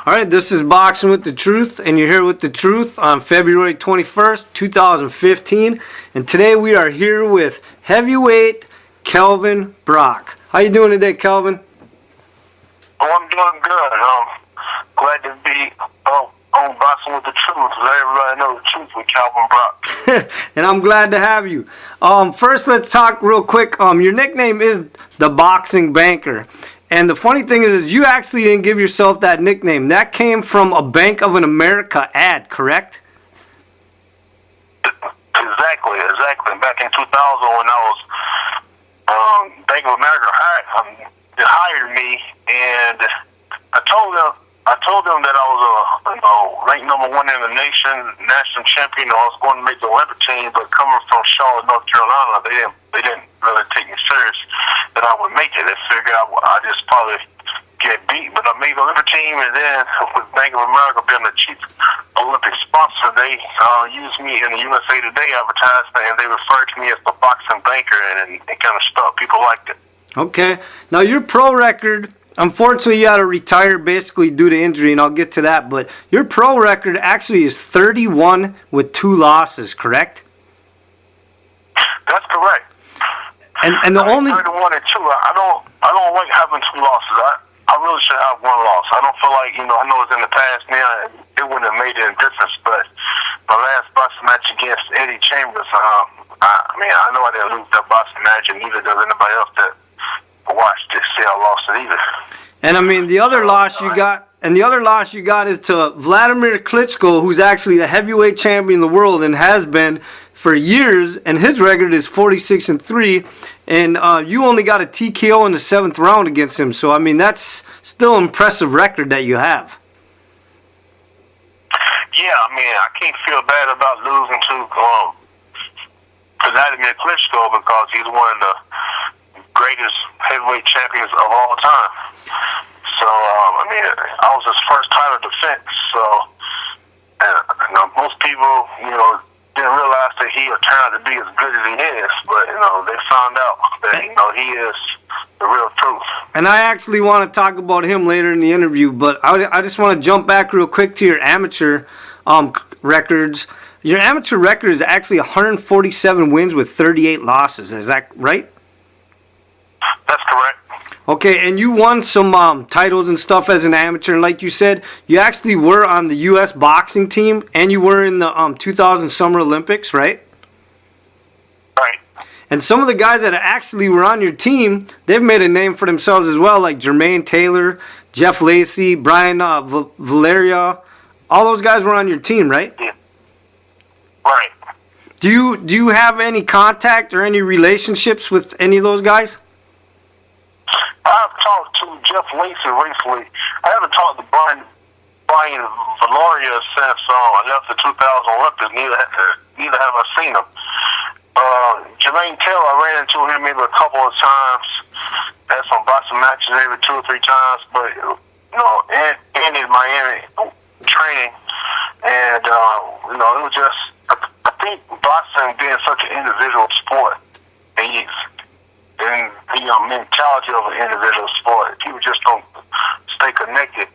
All right, this is Boxing with the Truth, and you're here with the Truth on February 21st, 2015. And today we are here with heavyweight Kelvin Brock. How you doing today, Kelvin? Oh, I'm doing good. Glad to be on Boxing with the Truth. Let everybody know the truth with Kelvin Brock. And I'm glad to have you. First, let's talk real quick. Your nickname is the Boxing Banker. And the funny thing is you actually didn't give yourself that nickname. That came from a Bank of America ad, correct? Exactly. Back in 2000 when I was Bank of America hired me, and I told them that I was ranked number one in the nation, national champion. I was going to make the Olympic team, but coming from Charlotte, North Carolina, they didn't really take me serious that I would make it. They figured I just probably get beat, but I made the Olympic team, and then with Bank of America being the chief Olympic sponsor, they used me in the USA Today advertisement, and they referred to me as the Boxing Banker, and it kind of stuck. People liked it. Okay. Now, your pro record, unfortunately, you had to retire basically due to injury, and I'll get to that, but your pro record actually is 31 with 2 losses, correct? That's correct. And the only 31 and 2. I don't like having 2 losses. I really should have 1 loss. I don't feel like, I know it's in the past now, it wouldn't have made any difference, but my last boxing match against Eddie Chambers, I know I didn't lose that boxing match, and neither does anybody else that watched it say I lost it either. And I mean, the other loss you got is to Vladimir Klitschko, who's actually the heavyweight champion of the world and has been for years, and his record is 46-3, and you only got a TKO in the 7th round against him. So I mean, that's still an impressive record that you have. Yeah, I mean, I can't feel bad about losing to Vladimir Klitschko because he's one of the greatest heavyweight champions of all time. So, I mean, I was his first title defense. So, most people, didn't realize that he would turn out to be as good as he is. But, they found out that, he is the real truth. And I actually want to talk about him later in the interview, but I just want to jump back real quick to your amateur records. Your amateur record is actually 147 wins with 38 losses. Is that right? That's correct. Okay, and you won some titles and stuff as an amateur, and like you said, you actually were on the U.S. boxing team, and you were in the 2000 Summer Olympics, right? Right. And some of the guys that actually were on your team, they've made a name for themselves as well, like Jermaine Taylor, Jeff Lacey, Brian Valeria. All those guys were on your team, right? Yeah. Right. Do you have any contact or any relationships with any of those guys? I've talked to Jeff Lacey recently. I haven't talked to Brian Valeria since I left the 2000 Olympics. Neither have I seen him. Jermaine Taylor, I ran into him maybe a couple of times. Had some boxing matches maybe 2 or 3 times. But, and in Miami training. And, it was just, I think boxing being such an individual sport, and the mentality of an individual sport, people just don't stay connected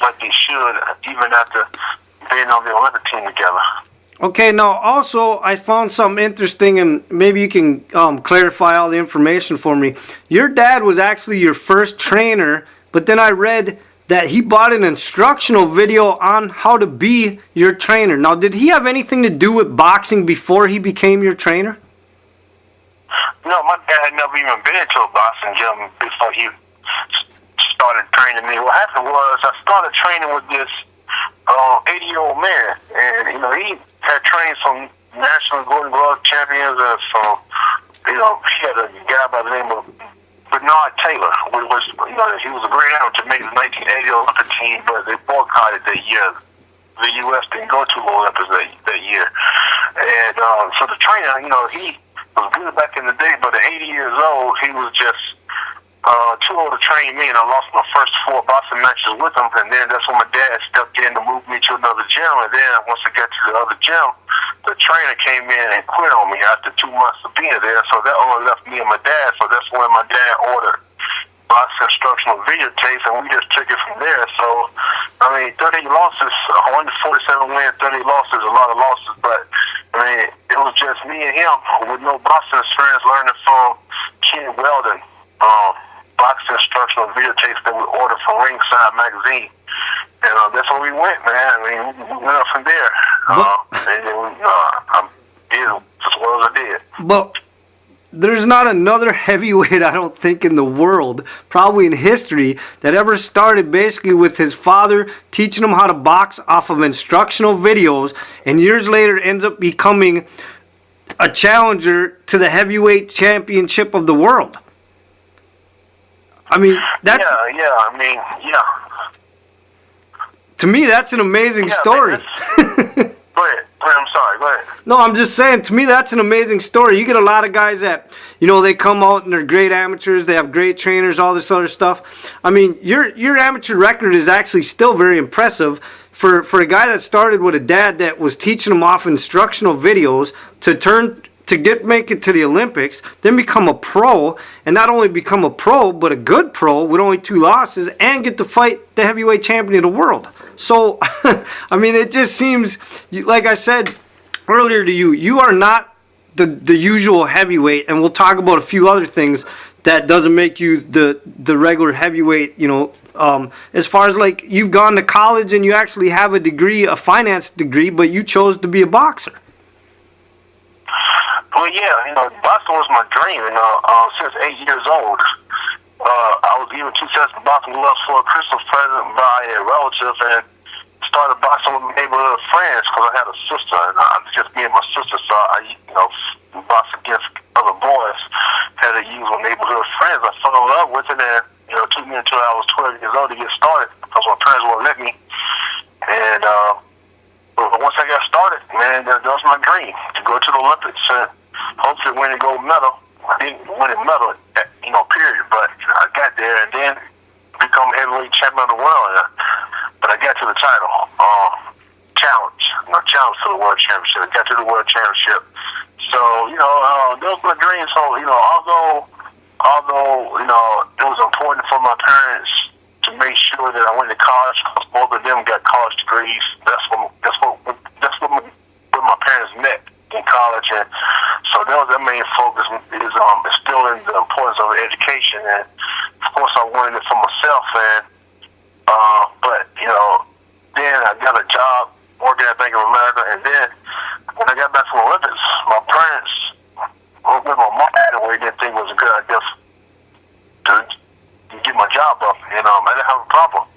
like they should, even after being on the Olympic team together. Okay, now also I found something interesting, and maybe you can clarify all the information for me. Your dad was actually your first trainer, but then I read that he bought an instructional video on how to be your trainer. Now, did he have anything to do with boxing before he became your trainer? No, my dad had never even been to a boxing gym before he started training me. What happened was I started training with this 80-year-old man, and he had trained some national Golden Glove champions and some, he had a guy by the name of Benoit, he was a great amateur, made the 1980 Olympic team, but they boycotted that year. The U.S. didn't go to the Olympics that year. And so the trainer, he was good back in the day, but at 80 years old, he was just too old to train me, and I lost my first 4 boxing matches with him, and then that's when my dad stepped in to move me to another gym, and then once I got to the other gym, the trainer came in and quit on me after 2 months of being there, so that only left me and my dad, so that's when my dad ordered box instructional videotapes, and we just took it from there. So, I mean, 38 losses, 147 wins, 38 losses, a lot of losses, but, I mean, it was just me and him with no boxing experience learning from Ken Weldon, boxing instructional videotapes that we ordered from Ringside Magazine. And that's where we went, man. I mean, we went up from there. And then I did as well as I did. But there's not another heavyweight, I don't think, in the world, probably in history, that ever started basically with his father teaching him how to box off of instructional videos, and years later ends up becoming a challenger to the heavyweight championship of the world. I mean, that's... Yeah. To me, that's an amazing story. Go ahead. I'm sorry. Go ahead. No, I'm just saying, to me, that's an amazing story. You get a lot of guys that, they come out and they're great amateurs. They have great trainers, all this other stuff. I mean, your amateur record is actually still very impressive for a guy that started with a dad that was teaching him off instructional videos to make it to the Olympics, then become a pro, and not only become a pro, but a good pro with only 2 losses, and get to fight the heavyweight champion of the world. So, I mean, it just seems, like I said earlier to you, you are not the usual heavyweight, and we'll talk about a few other things that doesn't make you the regular heavyweight, as far as like you've gone to college and you actually have a degree, a finance degree, but you chose to be a boxer. Well, yeah, boxing was my dream, since 8 years old. I was given 2 sets of boxing gloves for a Christmas present by a relative, and started boxing with my neighborhood friends because I had a sister, and I was just me and my sister, so I, boxed against other boys. Had to use my neighborhood friends. I fell in love with it, and it took me until I was 12 years old to get started because my parents wouldn't let me. And but once I got started, man, that was my dream to go to the Olympics and hopefully win a gold medal. I didn't win a medal, period, but I got there and then become heavyweight champion of the world. But I got to the title, challenge to the world championship. I got to the world championship. So, that was my dream. So, although it was important for my parents to make sure that I went to college, because both of them got college degrees. That's what my parents met in college, and so that was their main focus, is instilling the importance of education. And of course, I wanted it for myself, and but then I got a job working at Bank of America, and then when I got back from the Olympics, my parents, with my mom, didn't think it was a good idea to get my job up. I didn't have a problem.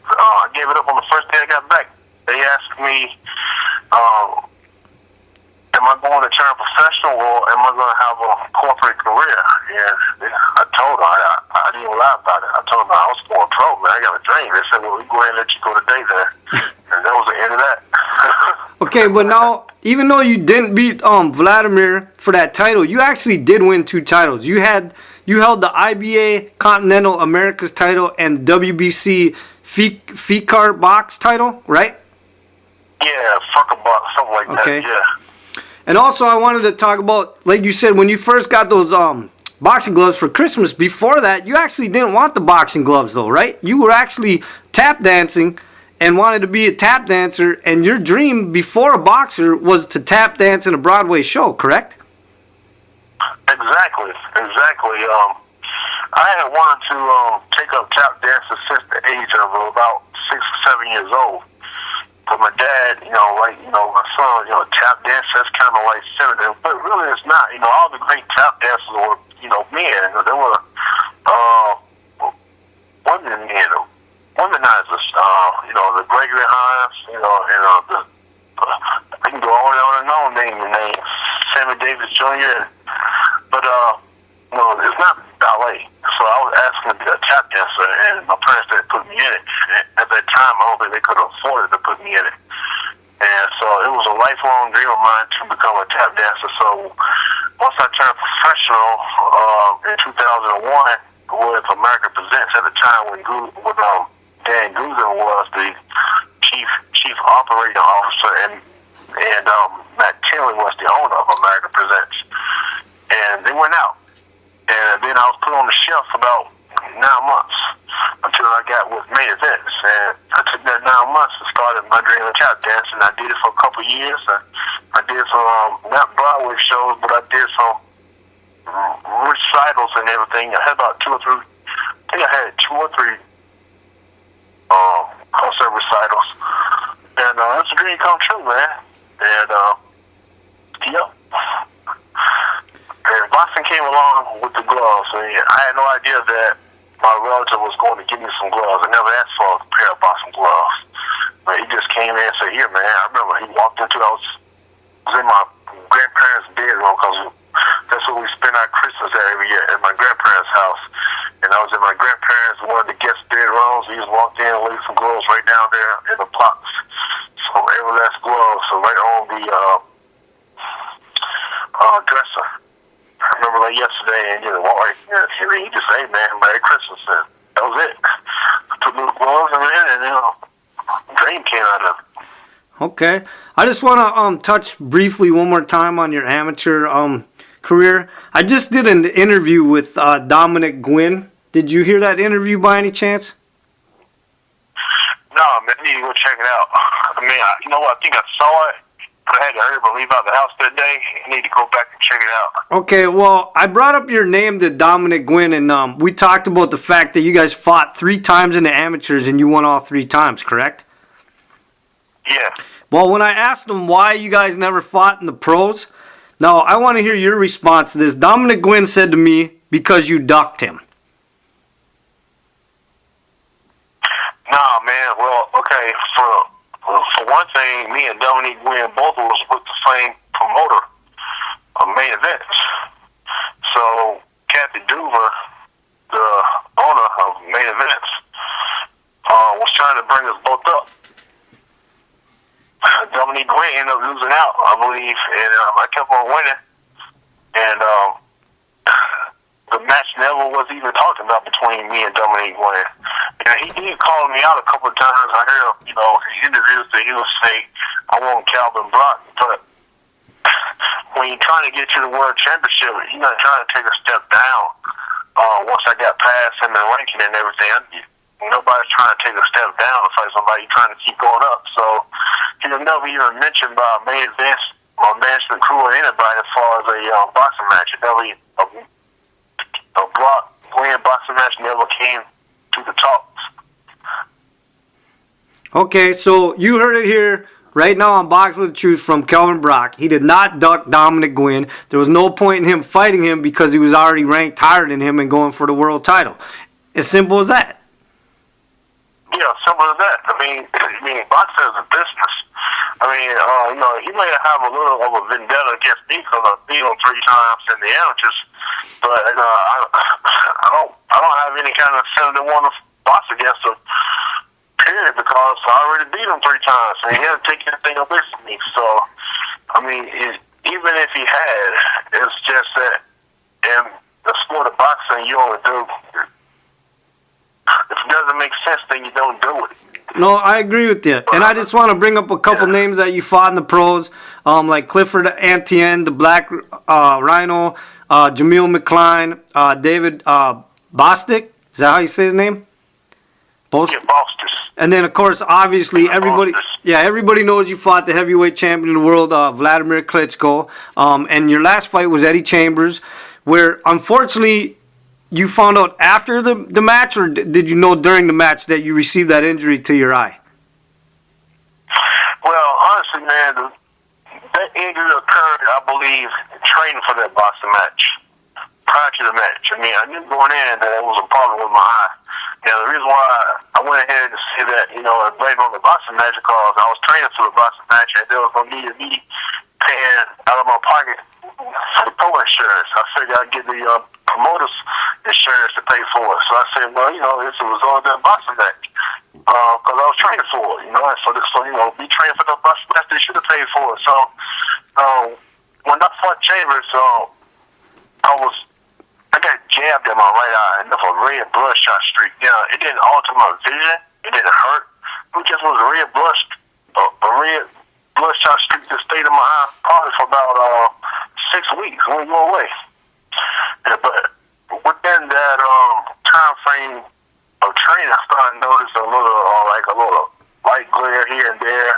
I gave it up on the first day I got back. They asked me, am I going to turn professional, or am I going to have a corporate career? And I told them, I didn't lie about it. I told them I was going pro, man. I got a dream. They said, well, we go ahead and let you go today then. And that was the end of that. Okay, but now, even though you didn't beat Vladimir for that title, you actually did win 2 titles. You held the IBA Continental Americas title and WBC FICAR box title, right? Yeah, FICAR box, something like that, yeah. And also, I wanted to talk about, like you said, when you first got those boxing gloves for Christmas, before that, you actually didn't want the boxing gloves, though, right? You were actually tap dancing and wanted to be a tap dancer, and your dream before a boxer was to tap dance in a Broadway show, correct? Exactly. I had wanted to take up tap dancing since the age of about 6 or 7 years old. But my dad, my son, tap dance, that's kind of like feminine, but really it's not. All the great tap dancers were, men. There were womenizers, the Gregory Hines, and I can go on and on naming names, Sammy Davis Jr. But it's not ballet. So I was asking to be a tap dancer, and my parents didn't put me in it. And at that time, I don't think they could have afforded to put me in it. And so it was a lifelong dream of mine to become a tap dancer. So once I turned professional in 2001 with America Presents, at the time when Dan Guzin was the chief operating officer, and Matt Tinley was the owner of America Presents. And they went out. And then I was put on the shelf about months until I got with main events. And I took that 9 months and started my dream of tap dancing. I did it for a couple of years. I did some, not Broadway shows, but I did some recitals and everything. I had about 2 or 3, I think I had 2 or 3 concert recitals. And it's a dream come true, man. And, yep. And boxing came along with the gloves. And I had no idea that my relative was going to give me some gloves. I never asked for a pair of boxing gloves. But he just came in and said, here, man. I remember he walked into, I was in my grandparents' bedroom because that's where we spend our Christmas every year, at my grandparents' house. And I was in my grandparents' one of the guest bedrooms. He just walked in and laid some gloves right down there in the box. So every last glove, so right on the dresser. I remember like yesterday, and he just said, hey, man, Merry Christmas. And that was it. I took little gloves and dream came out of it. Okay. I just want to touch briefly one more time on your amateur career. I just did an interview with Dominick Guinn. Did you hear that interview by any chance? No, man, I need to go check it out. I mean, you know what? I think I saw it, but I had to hurry up and leave out the house that day. I need to go back and check it out. Okay, well, I brought up your name to Dominick Guinn, and we talked about the fact that you guys fought 3 times in the amateurs, and you won all 3 times, correct? Yeah. Well, when I asked him why you guys never fought in the pros, now I want to hear your response to this. Dominick Guinn said to me, because you ducked him. Nah, man. Well, okay. For one thing, me and Dominick Guinn both was with the same promoter of main events. So, Kathy Duver, the owner of main events, was trying to bring us both up. Dominick Guinn ended up losing out, I believe, and I kept on winning. And the match never was even talked about between me and Dominick Guinn. And he did call me out a couple of times. I heard, in interviews that he would say, I want Calvin Brock. But when you're trying to get to the World Championship, you're not trying to take a step down. Once I got past him and ranking and everything, nobody's trying to take a step down to fight somebody. You're trying to keep going up. So he was never even mentioned by main events or management crew or anybody as far as a boxing match. A Brock Guinn boxing match never came to the talks. Okay, so you heard it here right now on Box with the Truth from Kelvin Brock. He did not duck Dominick Guinn. There was no point in him fighting him because he was already ranked higher than him and going for the world title. As simple as that. Yeah, simple as that. I mean, boxing is a business. I mean, he may have a little of a vendetta against me because I beat him 3 times in the amateurs, but I don't have any kind of incentive to want to box against him. Period, because I already beat him 3 times, and he hadn't taken anything away from me. So, I mean, even if he had, it's just that in the sport of boxing, you only do. If it doesn't make sense, then you don't do it. No, I agree with you. And I just want to bring up a couple names that you fought in the pros, like Clifford Antien, the Black Rhino, Jamil McCline, David Bostic. Is that how you say his name? Yeah, Bostic. And then, of course, obviously, everybody knows you fought the heavyweight champion of the world, Vladimir Klitschko. And your last fight was Eddie Chambers, where, unfortunately, you found out after the match, or did you know during the match that you received that injury to your eye? Well, honestly, man, that injury occurred, I believe, training for that boxing match. Prior to the match. I mean, I knew going in that it was a problem with my eye. Now, the reason why I went ahead and say that, and blame on the boxing match, because I was training for the boxing match, and there was going to be me paying out of my pocket for the pro insurance. I figured I'd get the promoter's insurance to pay for it. So I said, well, it's a result of that boxing match. Because I was training for it, So, be training for the boxing match, they should have paid for it. So, when I fought Chambers, I got jabbed in my right eye and left a red bloodshot streak. It didn't alter my vision. It didn't hurt. It just was a red bloodshot streak that stayed in my eye probably for about 6 weeks. It won't go away. But within that time frame of training, I started noticing a little light glare here and there,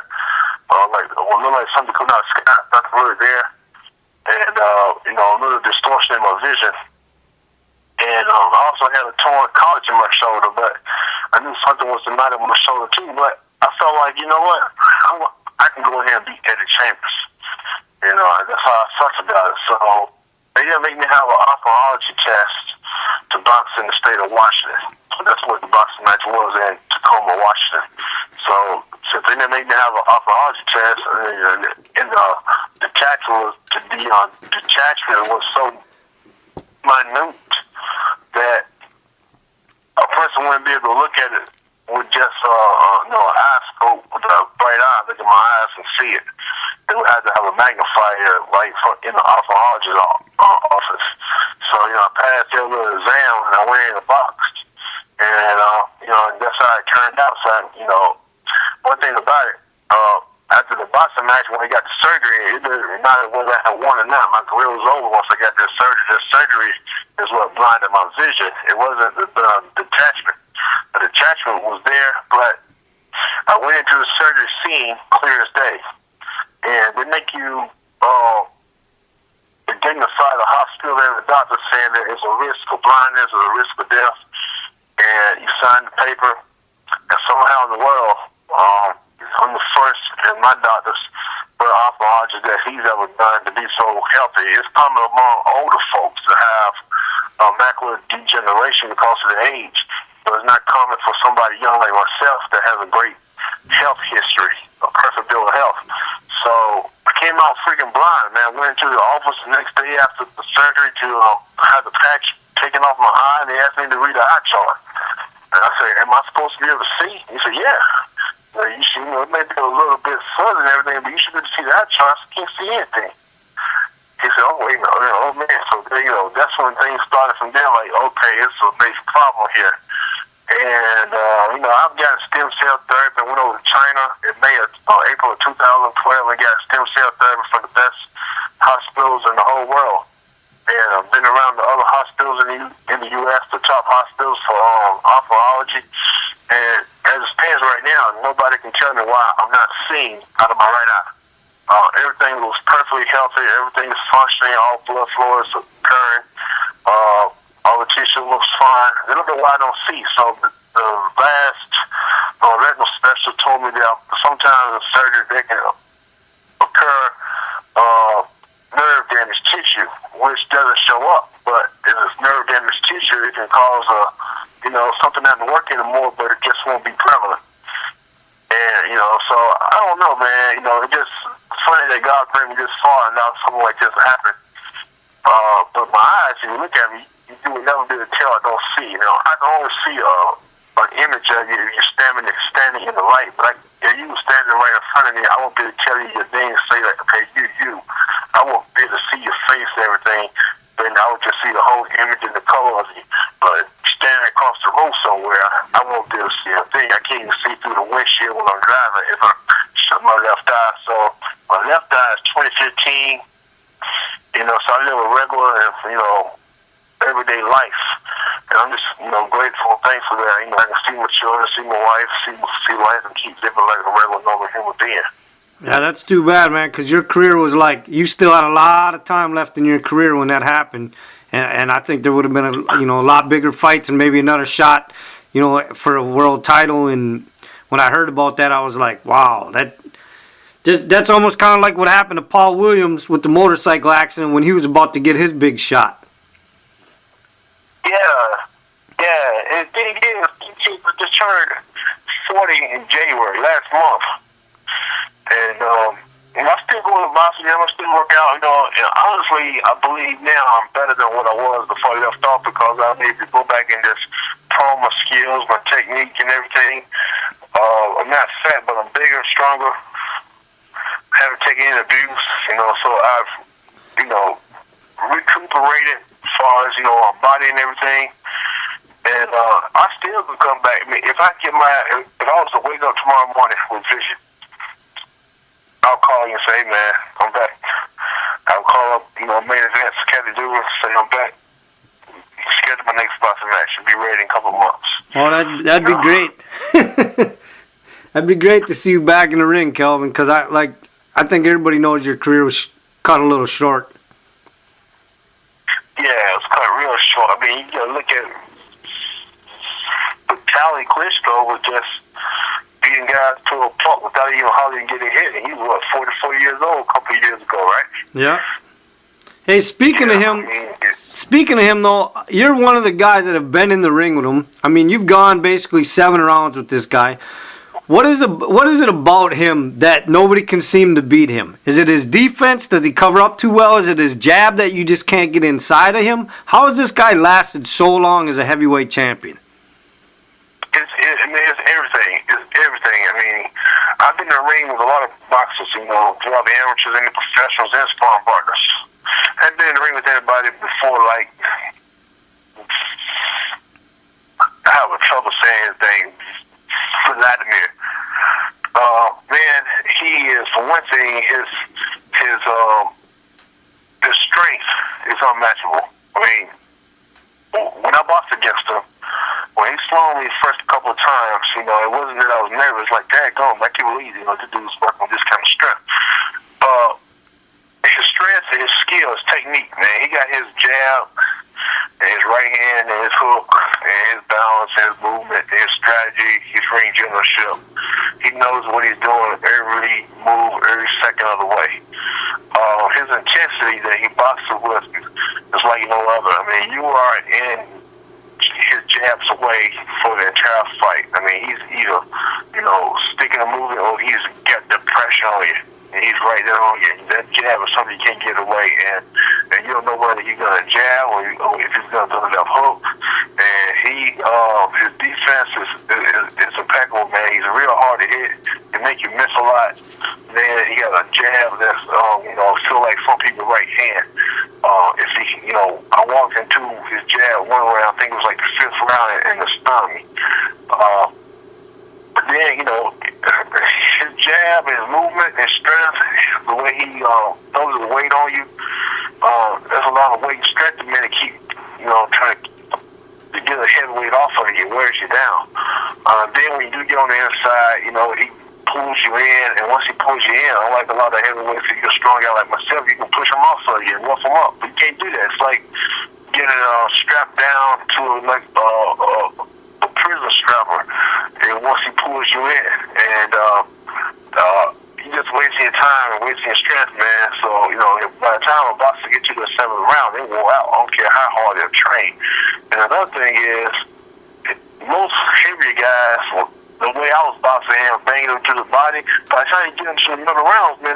look like something coming out of the sky, nothing really there, and a little distortion in my vision. And I also had a torn college in my shoulder, but I knew something was the matter with my shoulder too. But I felt like, you know what, I can go ahead and beat Eddie Chambers. That's how I felt about it. So they didn't make me have an ophthalmology test to box in the state of Washington. That's what the boxing match was in Tacoma, Washington. So since they didn't make me have an ophthalmology test, and the detachment was so minute that a person wouldn't be able to look at it with just an eye scope with a bright eye, look at my eyes and see it. They would have to have a magnifier in the ophthalmologist office. So, I passed their little exam and I went in the box. And, that's how it turned out. So, one thing about it, after the boxing match, when I got the surgery, it didn't matter whether I had won or not. My career was over once I got this surgery. This surgery is what blinded my vision. It wasn't the detachment. The detachment was there, but I went into the surgery scene clear as day. And they make you dignify the hospital and the doctor saying that it's a risk of blindness or a risk of death. And you sign the paper, and somehow in the world, I'm the first, and my doctor's first ophthalmologist that he's ever done to be so healthy. It's common among older folks to have macular degeneration because of their age, but it's not common for somebody young like myself that has a great health history, a perfect bill of health. So I came out freaking blind, man. I went into the office the next day after the surgery to have the patch taken off my eye, and they asked me to read the eye chart. And I said, am I supposed to be able to see? He said, yeah. You should, it may be a little bit fuzzy and everything, but you should be able to see the eye chart. I can't see anything. He said, oh, wait a minute. Oh, man. So, that's when things started from there. Like, okay, it's a major problem here. And, I've got stem cell therapy. I went over to China in April of 2012 and got stem cell therapy from the best hospitals in the whole world. And I've been around the other hospitals in the U.S., the top hospitals for ophthalmology. And as it stands right now, nobody can tell me why I'm not seeing out of my right eye. Everything was perfectly healthy. Everything is functioning. All blood flow is occurring. All the tissue looks fine. They don't know why I don't see. So the last retinal specialist told me that sometimes in surgery they can occur nerve damage tissue, which doesn't show up. But if it's nerve damage tissue, it can cause something not to work anymore, but it just won't be prevalent. And, so I don't know, man. It's just funny that God bring me this far and now something like this happened. But my eyes, if you look at me, you would never be able to tell I don't see. I can only see an image of you. You're standing in the light, but if you were standing right in front of me, I won't be able to tell you your name and say, like, okay, you. I won't be able to see your face and everything, but I would just see the whole image and the color of you. But standing across the road somewhere, I won't be able to see a thing. I can't even see through the windshield when I'm driving if I shut my left eye. So my left eye is 2015. So I live a regular and, everyday life. And I'm just, grateful and thankful that, I can see my children, see my wife, see life, and keep living like a regular normal human being. Yeah, that's too bad, man, because your career was you still had a lot of time left in your career when that happened. And I think there would have been a lot bigger fights and maybe another shot, for a world title. And when I heard about that, I was like, wow, that's almost kind of like what happened to Paul Williams with the motorcycle accident when he was about to get his big shot. Yeah. And the thing is, he just turned 40 in January last month. And I still go to boxing, I still work out, and honestly, I believe now I'm better than what I was before I left off because I need to go back and just hone my skills, my technique and everything. I'm not fat, but I'm bigger, stronger. I haven't taken any abuse, so I've, recuperated as far as, my body and everything. And I still can come back. I mean, if I was to wake up tomorrow morning with vision, I'll call you and say, hey, man, I'm back. I'll call up, main events, Kathy Duggan, say I'm back. schedule my next boxing match and be ready in a couple of months. Well, that'd be great. That'd be great to see you back in the ring, Kelvin, because I think everybody knows your career was cut a little short. Yeah, it was cut real short. I mean, you gotta look at Vitaly Klitschko was just beating guys to a pulp without even hardly getting hit. And he was, 44 years old a couple of years ago, right? Yeah. Hey, speaking of him though, you're one of the guys that have been in the ring with him. I mean, you've gone basically 7 rounds with this guy. What is it about him that nobody can seem to beat him? Is it his defense? Does he cover up too well? Is it his jab that you just can't get inside of him? How has this guy lasted so long as a heavyweight champion? It's everything. It's everything. I mean, I've been in the ring with a lot of boxers, throughout the amateurs and the professionals and sparring partners. I've been in the ring with everybody before, like, I have trouble saying anything. Vladimir. Man, he is, for one thing, his strength is unmatchable. I mean, when I boxed against him, when he slowed me the first couple of times, it wasn't that I was nervous, like, daggone, that kid was easy, this dude's working with this kind of strength. His strength, his skill, his technique, man. He got his jab, and his right hand, and his hook, and his balance, and his movement, and his strategy, his ring generalship. He knows what he's doing every move, every second of the way. His intensity that he boxes with is like no other. I mean, you are in his jabs away for the entire fight. I mean, he's either, sticking a movement or he's got the pressure on you. And he's right there on you. That jab is something you can't get away. And you don't know whether he's going to jab or if he's going to do enough hook. And his defense is impeccable, man. He's real hard to hit. He make you miss a lot. Man, he got a jab that's, feel like some people right hand. If he, I walked into his jab one round, I think it was like the 5th round, and it stunned me. But then, his jab, his movement, his strength, the way he throws his weight on you, there's a lot of weight and strength to man to keep, trying to get a heavyweight off of you, wears you down. Then when you do get on the inside, he pulls you in, and once he pulls you in, unlike a lot of heavyweights, if you're a strong guy like myself, you can push him off of you and rough him up. But you can't do that. It's like getting strapped down to a prison strapper, and once he pulls you in, and you just wasting your time and wasting your strength, man. So, by the time a boxer gets you to the 7th round, they wore out. I don't care how hard they're trained. And another thing is, most heavier guys, the way I was boxing him, banging them to the body, by the time you get them to the middle rounds, man,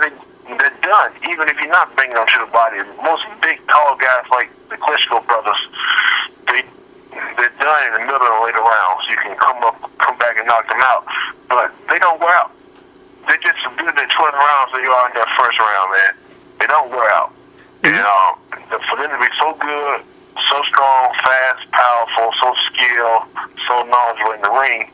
they're done. Even if you're not banging them to the body. Most big, tall guys like the Klitschko brothers, they're done in the middle and later rounds. You can come back and knock them out. But they don't wear out. They're just as good in their 12 rounds as they are in their first round, man. They don't wear out. And for them to be so good, so strong, fast, powerful, so skilled, so knowledgeable in the ring,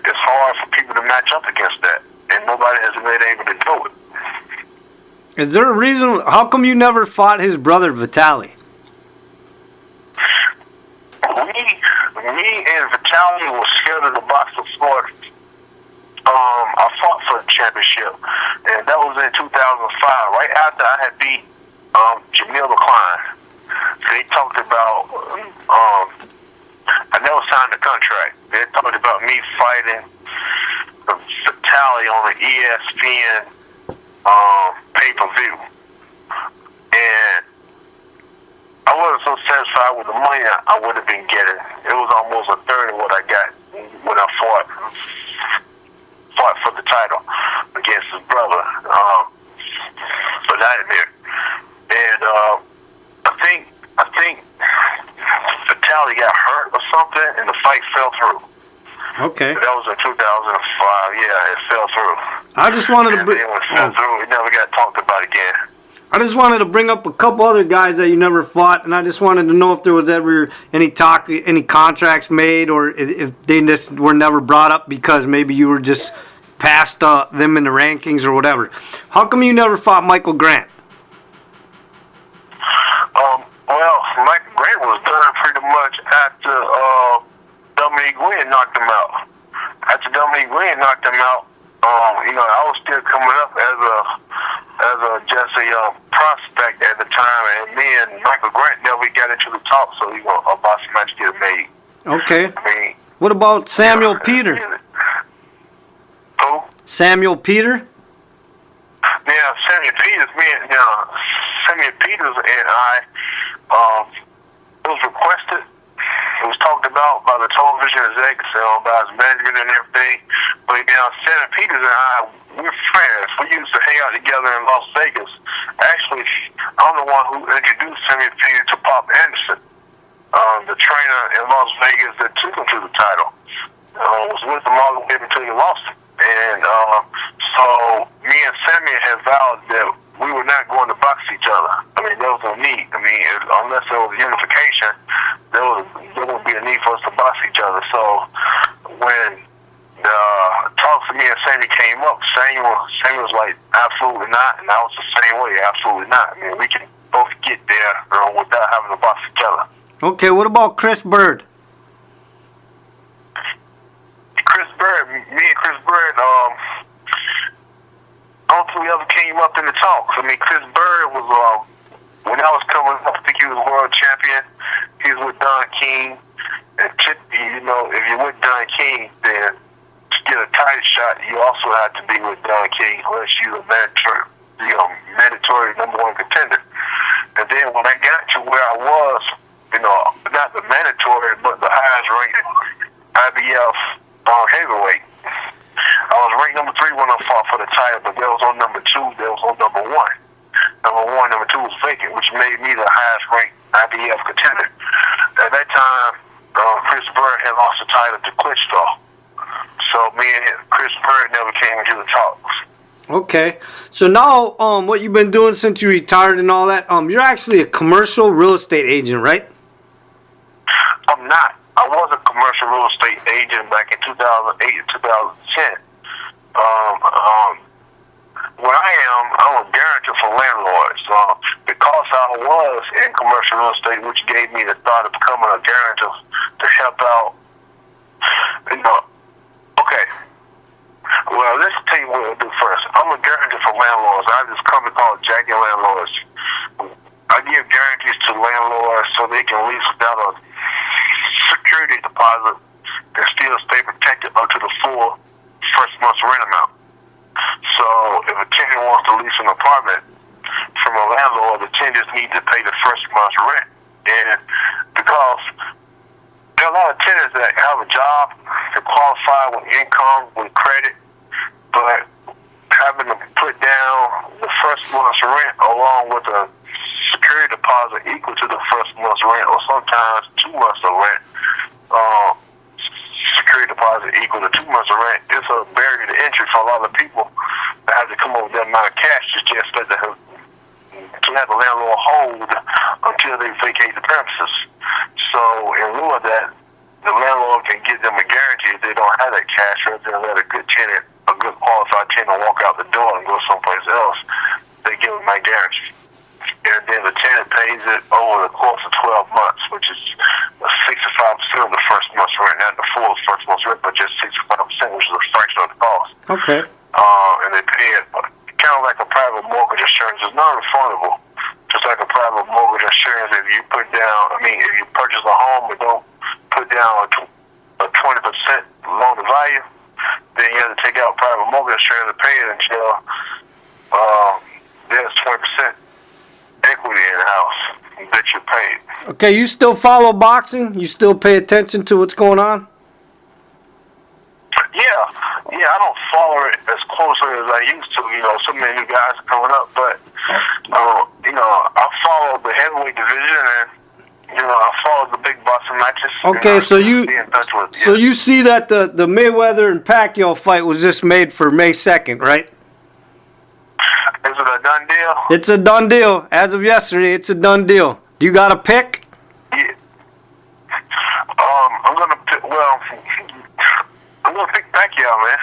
it's hard for people to match up against that. And nobody has been able to do it. Is there a reason? How come you never fought his brother, Vitaly? Me and Vitaly were scared of the boxing sport. I fought for the championship, and that was in 2005, right after I had beat Jamil McCline. They talked about, I never signed the contract. They talked about me fighting Vitaly on the ESPN pay-per-view. And I wasn't so satisfied with the money I would have been getting. It was almost a third of what I got when I fought for the title against his brother, Vladimir. And I think Vitaly got hurt or something, and the fight fell through. Okay. That was in 2005. Yeah, it fell through. I just wanted to. And then when it fell through, it never got talked about again. I just wanted to bring up a couple other guys that you never fought, and I just wanted to know if there was ever any talk, any contracts made, or if they just were never brought up because maybe you were just past them in the rankings or whatever. How come you never fought Michael Grant? Well, Michael Grant was done pretty much after Dominick Guinn knocked him out. After Dominick Guinn knocked him out, I was still coming up as just a prospect at the time, and me and Michael Grant never got into the talk, so a boxing match get made. Okay. I mean, what about Samuel Peter? Who? Samuel Peter? Yeah, Samuel Peters, Samuel Peters and I, it was requested. It was talked about by the television execs, by his management and everything. But Samuel Peters and I, we're friends. We used to hang out together in Las Vegas. Actually, I'm the one who introduced Samuel Peters to Pop Anderson, the trainer in Las Vegas that took him to the title. Was with him all the way until he lost it. And so me and Samuel had vowed that we were not going to box each other. I mean, there was no need. I mean, unless there was unification, there wouldn't be a need for us to box each other. So when the talks with me and Samuel came up, Samuel was like, absolutely not. And I was the same way, absolutely not. I mean, we can both get there without having to box each other. Okay, what about Chris Bird? Me and Chris Bird, I don't think we ever came up in the talks. I mean, Chris Bird was, when I was coming up, I think he was world champion. He was with Don King. And if you're with Don King, then to get a title shot, you also have to be with Don King, unless you're a mandatory number one contender. And then when I got to where I was, not the mandatory, but the highest ranked IBF heavyweight. I was ranked number 3 when I fought for the title, but there was on number 2, there was on number 1. Number 2 was vacant, which made me the highest ranked IBF contender. At that time, Chris Bird had lost the title to Klitschko. So me and Chris Bird never came into the talks. Okay. So now, what you've been doing since you retired and all that, you're actually a commercial real estate agent, right? I'm not. I was a commercial real estate agent back in 2008 and 2010. What I'm a guarantor for landlords. Because I was in commercial real estate, which gave me the thought of becoming a guarantor to help out. Okay. Well, let's tell you what we'll do first. I'm a guarantor for landlords. I have this company called Jackie Landlords. I give guarantees to landlords so they can lease without a security deposit and still stay protected up to the full first month's rent amount. So if a tenant wants to lease an apartment from a landlord, the tenant just needs to pay the first month's rent. And because there are a lot of tenants that have a job, that qualify with income, with credit, but having to put down the first month's rent along with a security deposit equal to the first month's rent, or sometimes 2 months of rent, security deposit equal to 2 months of rent, it's a barrier to entry for a lot of people that have to come up with that amount of cash just to expect to have the landlord hold until they vacate the premises. So in lieu of that, the landlord can give them a guarantee if they don't have that cash, rather than let a good tenant, a good qualified tenant, walk out the door and go someplace else. They give them that guarantee. And then the tenant pays it over the course of 12 months, which is 65% of the first month's rent, not the full first month's rent, but just 65%, which is a fraction of the cost. Okay. And they pay it kind of like a private mortgage insurance. It's non-refundable. Just like a private mortgage insurance, if you if you purchase a home and don't put down a 20% loan to value, then you have to take out private mortgage insurance and pay it until there's 20% equity in the house that you paid. Okay, you still follow boxing? You still pay attention to what's going on? Yeah, I don't follow it as closely as I used to. So many new guys are coming up, but I follow the heavyweight division, and I follow the big boxing matches. Okay, so you see that the Mayweather and Pacquiao fight was just made for May 2nd, right? Is it a done deal? It's a done deal. As of yesterday, it's a done deal. Do you got a pick? Yeah. I'm gonna pick Pacquiao, man.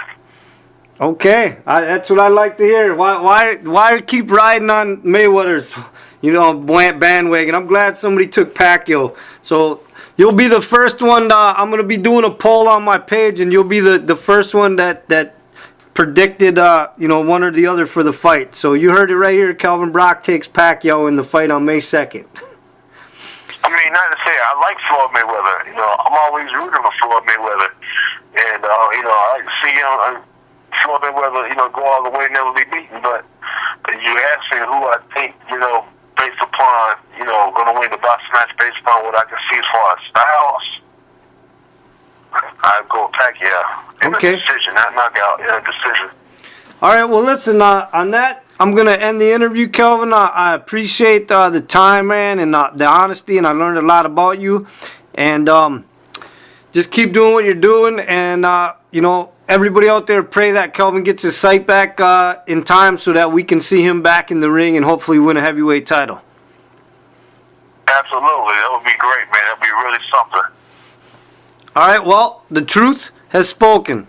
Okay, that's what I like to hear. Why keep riding on Mayweather's bandwagon. I'm glad somebody took Pacquiao. So you'll be the first one. I'm gonna be doing a poll on my page, and you'll be the first one that predicted one or the other for the fight. So you heard it right here. Kelvin Brock takes Pacquiao in the fight on May 2nd. I mean, not to say I like Floyd Mayweather. I'm always rooting for Floyd Mayweather, and I like to see Floyd Mayweather, go all the way, never be beaten. But you ask me who I think, based upon, going to win the boxing match based upon what I can see as far as styles, I'd go Pacquiao. Okay. In a decision, not knockout, in a decision. All right, well, listen, on that, I'm going to end the interview, Kelvin. I appreciate the time, man, and the honesty, and I learned a lot about you. And just keep doing what you're doing. And, everybody out there, pray that Kelvin gets his sight back in time so that we can see him back in the ring and hopefully win a heavyweight title. Absolutely. That would be great, man. That would be really something. All right, well, the truth has spoken.